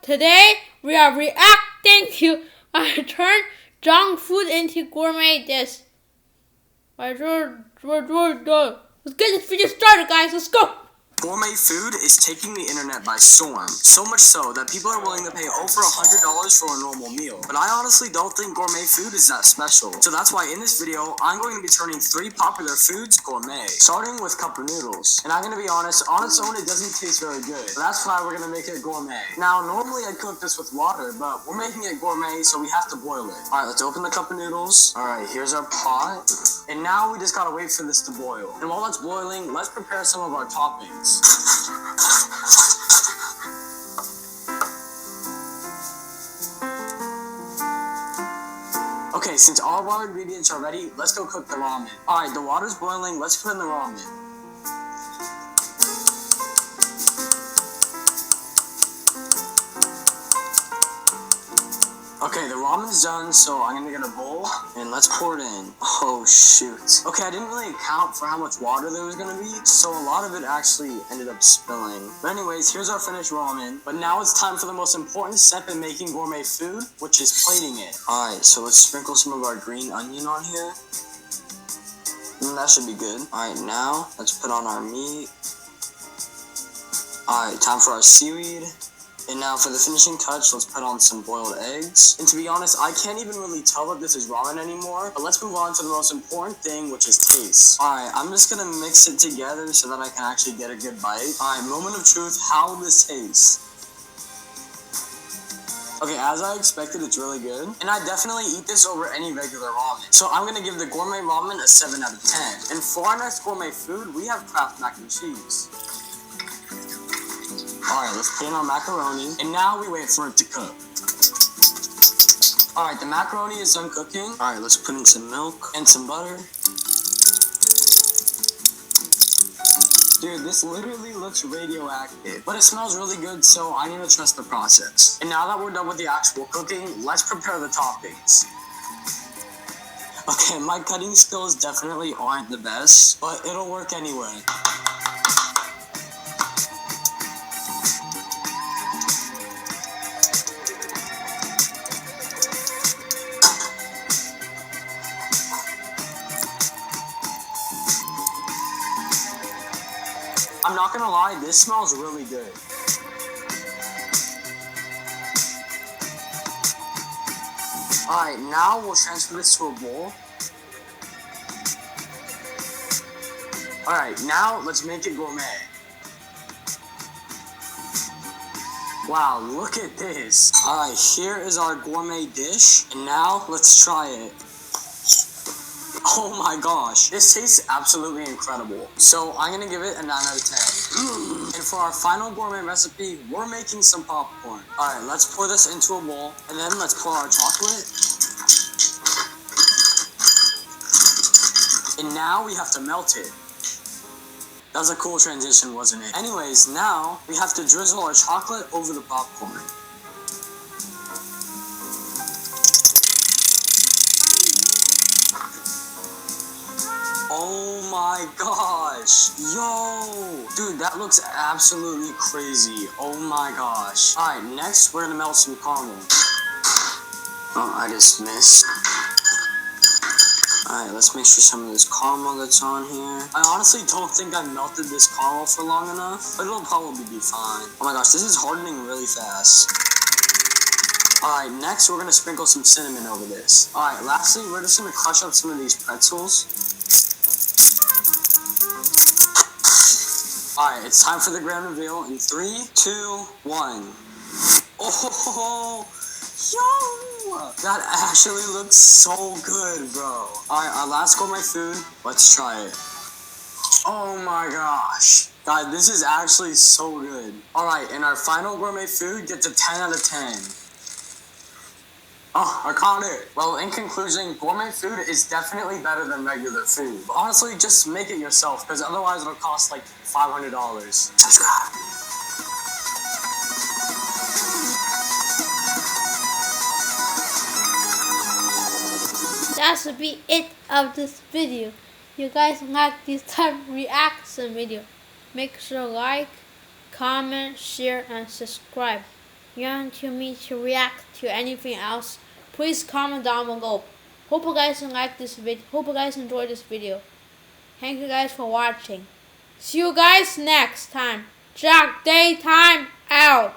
today we are reacting to I turned junk food into gourmet dish. Let's get this video started, guys. Let's go. Gourmet food is taking the internet by storm. So much so that people are willing to pay over $100 for a normal meal. But I honestly don't think gourmet food is that special. So that's why in this video, I'm going to be turning 3 popular foods gourmet. Starting with cup of noodles. And I'm going to be honest, on its own it doesn't taste very good. But that's why we're going to make it gourmet. Now, normally I'd cook this with water, but we're making it gourmet, so we have to boil it. Alright, let's open the cup of noodles. Alright, here's our pot. And now we just gotta wait for this to boil. And while it's boiling, let's prepare some of our toppings. Okay, since all of our ingredients are ready, let's go cook the ramen. Alright, the water's boiling, let's put in the ramen. Okay, the ramen's done, so I'm gonna get a bowl, and let's pour it in. Oh, shoot. Okay, I didn't really account for how much water there was gonna be, so a lot of it actually ended up spilling. But anyways, here's our finished ramen. But now it's time for the most important step in making gourmet food, which is plating it. Alright, so let's sprinkle some of our green onion on here. That should be good. Alright, now, let's put on our meat. Alright, time for our seaweed. And now for the finishing touch, let's put on some boiled eggs. And to be honest, I can't even really tell that this is ramen anymore. But let's move on to the most important thing, which is taste. Alright, I'm just gonna mix it together so that I can actually get a good bite. Alright, moment of truth, how will this taste? Okay, as I expected, it's really good. And I definitely eat this over any regular ramen. So I'm gonna give the gourmet ramen a 7 out of 10. And for our next gourmet food, we have Kraft mac and cheese. Alright, let's put in our macaroni, and now we wait for it to cook. Alright, the macaroni is done cooking. Alright, let's put in some milk and some butter. Dude, this literally looks radioactive, but it smells really good, so I need to trust the process. And now that we're done with the actual cooking, let's prepare the toppings. Okay, my cutting skills definitely aren't the best, but it'll work anyway. I'm not gonna lie, this smells really good. Alright, now we'll transfer this to a bowl. Alright, now let's make it gourmet. Wow, look at this. Alright, here is our gourmet dish, and now let's try it. Oh my gosh, this tastes absolutely incredible. So I'm gonna give it a 9 out of 10. And for our final gourmet recipe, we're making some popcorn. Alright, let's pour this into a bowl, and then let's pour our chocolate. And now we have to melt it. That was a cool transition, wasn't it? Anyways, now we have to drizzle our chocolate over the popcorn. Oh my gosh. Yo. Dude, that looks absolutely crazy. Oh my gosh. Alright, next we're gonna melt some caramel. Oh, I just missed. Alright, let's make sure some of this caramel that's on here. I honestly don't think I melted this caramel for long enough, but it'll probably be fine. Oh my gosh, this is hardening really fast. Alright, next we're gonna sprinkle some cinnamon over this. Alright, lastly, we're just gonna crush up some of these pretzels. Alright, it's time for the grand reveal in 3, 2, 1. Oh, yo! That actually looks so good, bro. Alright, our last gourmet food. Let's try it. Oh my gosh. God, this is actually so good. Alright, and our final gourmet food gets a 10 out of 10. Oh, I caught it. Well, in conclusion, gourmet food is definitely better than regular food. But honestly, just make it yourself, because otherwise it'll cost like $500. Subscribe. That should be it of this video. You guys like this type of reaction video, make sure to like, comment, share, and subscribe. you want me to react to anything else, please comment down below. Hope you guys like this video. Hope you guys enjoyed this video. Thank you guys for watching. See you guys next time. Jack Daytime out.